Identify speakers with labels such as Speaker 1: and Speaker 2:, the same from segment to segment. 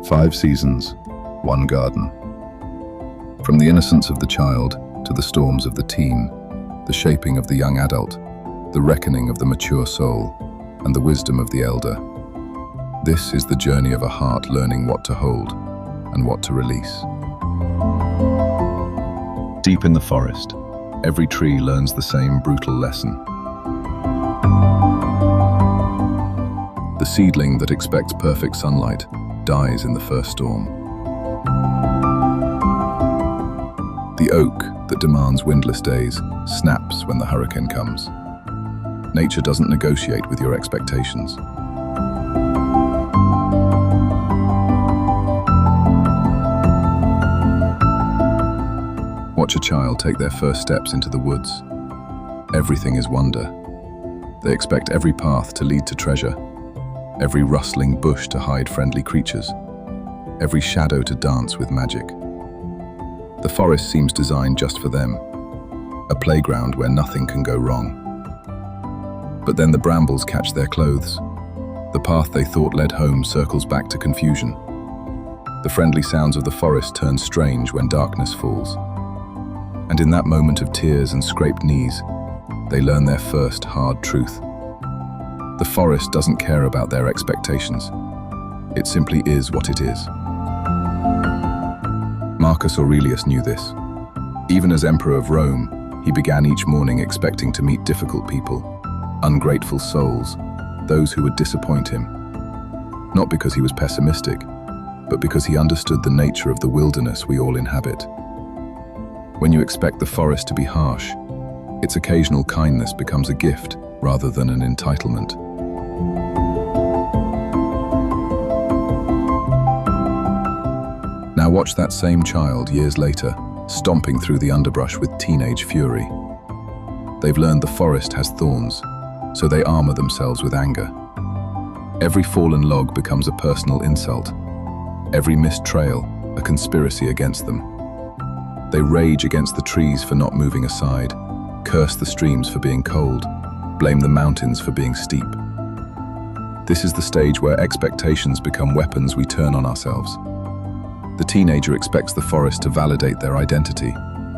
Speaker 1: 5 seasons, 1 garden. From the innocence of the child to the storms of the teen, the shaping of the young adult, the reckoning of the mature soul, and the wisdom of the elder. This is the journey of a heart learning what to hold and what to release. Deep in the forest, every tree learns the same brutal lesson. The seedling that expects perfect sunlight dies in the first storm. The oak that demands windless days snaps when the hurricane comes. Nature doesn't negotiate with your expectations. Watch a child take their first steps into the woods. Everything is wonder. They expect every path to lead to treasure, every rustling bush to hide friendly creatures, every shadow to dance with magic. The forest seems designed just for them, a playground where nothing can go wrong. But then the brambles catch their clothes. The path they thought led home circles back to confusion. The friendly sounds of the forest turn strange when darkness falls. And in that moment of tears and scraped knees, they learn their first hard truth. The forest doesn't care about their expectations. It simply is what it is. Marcus Aurelius knew this. Even as Emperor of Rome, he began each morning expecting to meet difficult people, ungrateful souls, those who would disappoint him. Not because he was pessimistic, but because he understood the nature of the wilderness we all inhabit. When you expect the forest to be harsh, its occasional kindness becomes a gift rather than an entitlement. Now watch that same child years later, stomping through the underbrush with teenage fury. They've learned the forest has thorns, so they armor themselves with anger. Every fallen log becomes a personal insult. Every missed trail, a conspiracy against them. They rage against the trees for not moving aside, curse the streams for being cold, blame the mountains for being steep. This is the stage where expectations become weapons we turn on ourselves. The teenager expects the forest to validate their identity,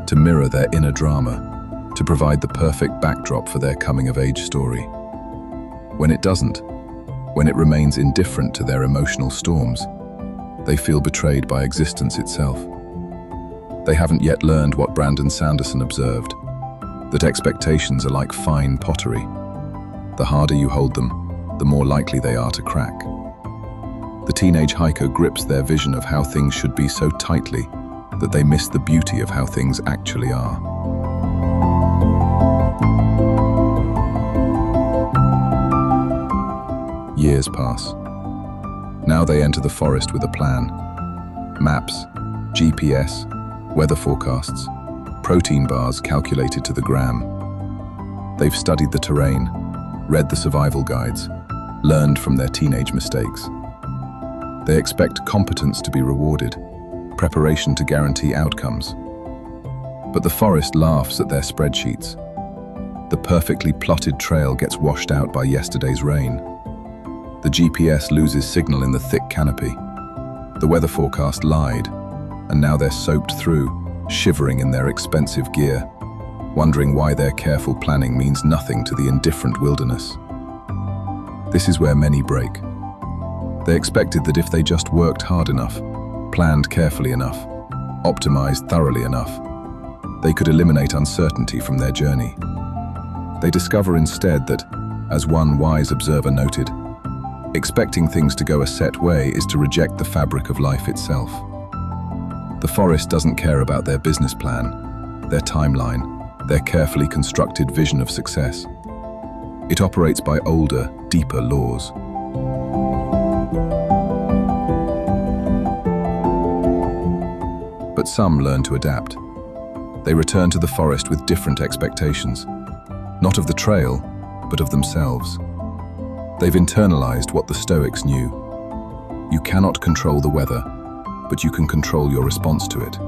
Speaker 1: to mirror their inner drama, to provide the perfect backdrop for their coming-of-age story. When it doesn't, when it remains indifferent to their emotional storms, they feel betrayed by existence itself. They haven't yet learned what Brandon Sanderson observed, that expectations are like fine pottery. The harder you hold them, the more likely they are to crack. The teenage hiker grips their vision of how things should be so tightly that they miss the beauty of how things actually are. Years pass. Now they enter the forest with a plan. Maps, GPS, weather forecasts, protein bars calculated to the gram. They've studied the terrain, read the survival guides, learned from their teenage mistakes. They expect competence to be rewarded, preparation to guarantee outcomes. But the forest laughs at their spreadsheets. The perfectly plotted trail gets washed out by yesterday's rain. The GPS loses signal in the thick canopy. The weather forecast lied, and now they're soaked through, shivering in their expensive gear, wondering why their careful planning means nothing to the indifferent wilderness. This is where many break. They expected that if they just worked hard enough, planned carefully enough, optimized thoroughly enough, they could eliminate uncertainty from their journey. They discover instead that, as one wise observer noted, expecting things to go a set way is to reject the fabric of life itself. The forest doesn't care about their business plan, their timeline, their carefully constructed vision of success. It operates by older, deeper laws. But some learn to adapt. They return to the forest with different expectations, not of the trail, but of themselves. They've internalized what the Stoics knew. You cannot control the weather, but you can control your response to it.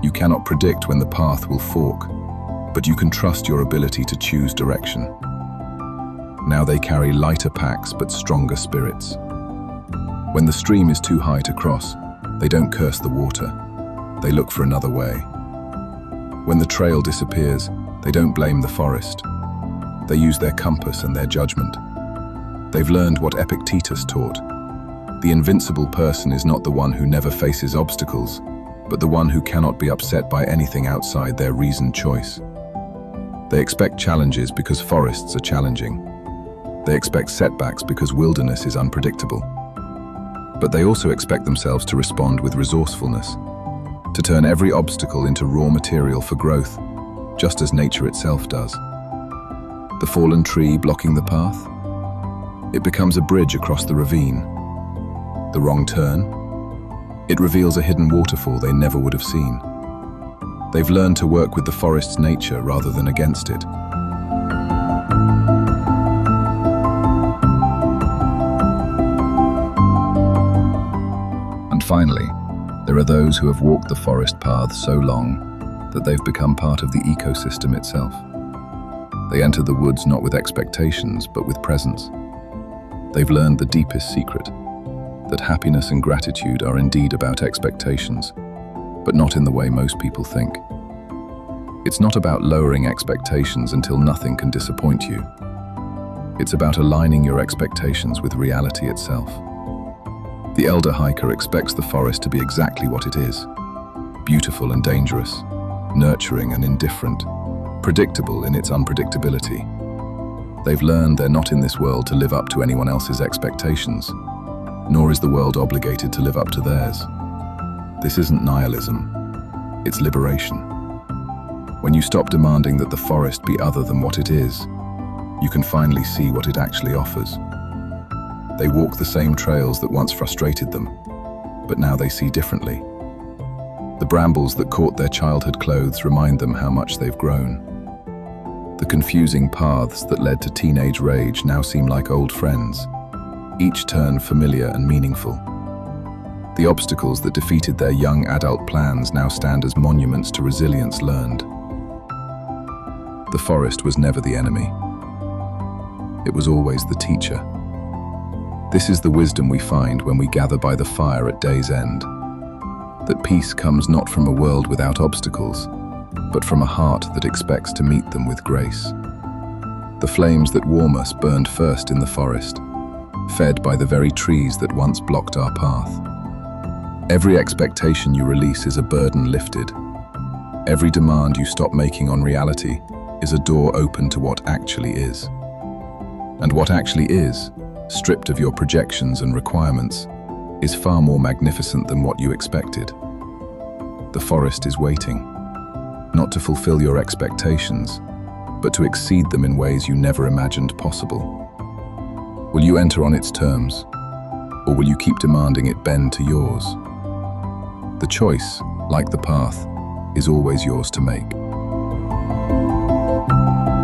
Speaker 1: You cannot predict when the path will fork, but you can trust your ability to choose direction. Now they carry lighter packs but stronger spirits. When the stream is too high to cross, they don't curse the water. They look for another way. When the trail disappears, they don't blame the forest. They use their compass and their judgment. They've learned what Epictetus taught. The invincible person is not the one who never faces obstacles, but the one who cannot be upset by anything outside their reasoned choice. They expect challenges because forests are challenging. They expect setbacks because wilderness is unpredictable. But they also expect themselves to respond with resourcefulness, to turn every obstacle into raw material for growth, just as nature itself does. The fallen tree blocking the path? It becomes a bridge across the ravine. The wrong turn? It reveals a hidden waterfall they never would have seen. They've learned to work with the forest's nature rather than against it. And finally, there are those who have walked the forest path so long that they've become part of the ecosystem itself. They enter the woods not with expectations, but with presence. They've learned the deepest secret, that happiness and gratitude are indeed about expectations, but not in the way most people think. It's not about lowering expectations until nothing can disappoint you. It's about aligning your expectations with reality itself. The elder hiker expects the forest to be exactly what it is: beautiful and dangerous, nurturing and indifferent, predictable in its unpredictability. They've learned they're not in this world to live up to anyone else's expectations, nor is the world obligated to live up to theirs. This isn't nihilism, it's liberation. When you stop demanding that the forest be other than what it is, you can finally see what it actually offers. They walk the same trails that once frustrated them, but now they see differently. The brambles that caught their childhood clothes remind them how much they've grown. The confusing paths that led to teenage rage now seem like old friends, each turn familiar and meaningful. The obstacles that defeated their young adult plans now stand as monuments to resilience learned. The forest was never the enemy. It was always the teacher. This is the wisdom we find when we gather by the fire at day's end. That peace comes not from a world without obstacles, but from a heart that expects to meet them with grace. The flames that warm us burned first in the forest, fed by the very trees that once blocked our path. Every expectation you release is a burden lifted. Every demand you stop making on reality is a door open to what actually is. And what actually is, stripped of your projections and requirements, is far more magnificent than what you expected. The forest is waiting, not to fulfill your expectations, but to exceed them in ways you never imagined possible. Will you enter on its terms, or will you keep demanding it bend to yours? The choice, like the path, is always yours to make.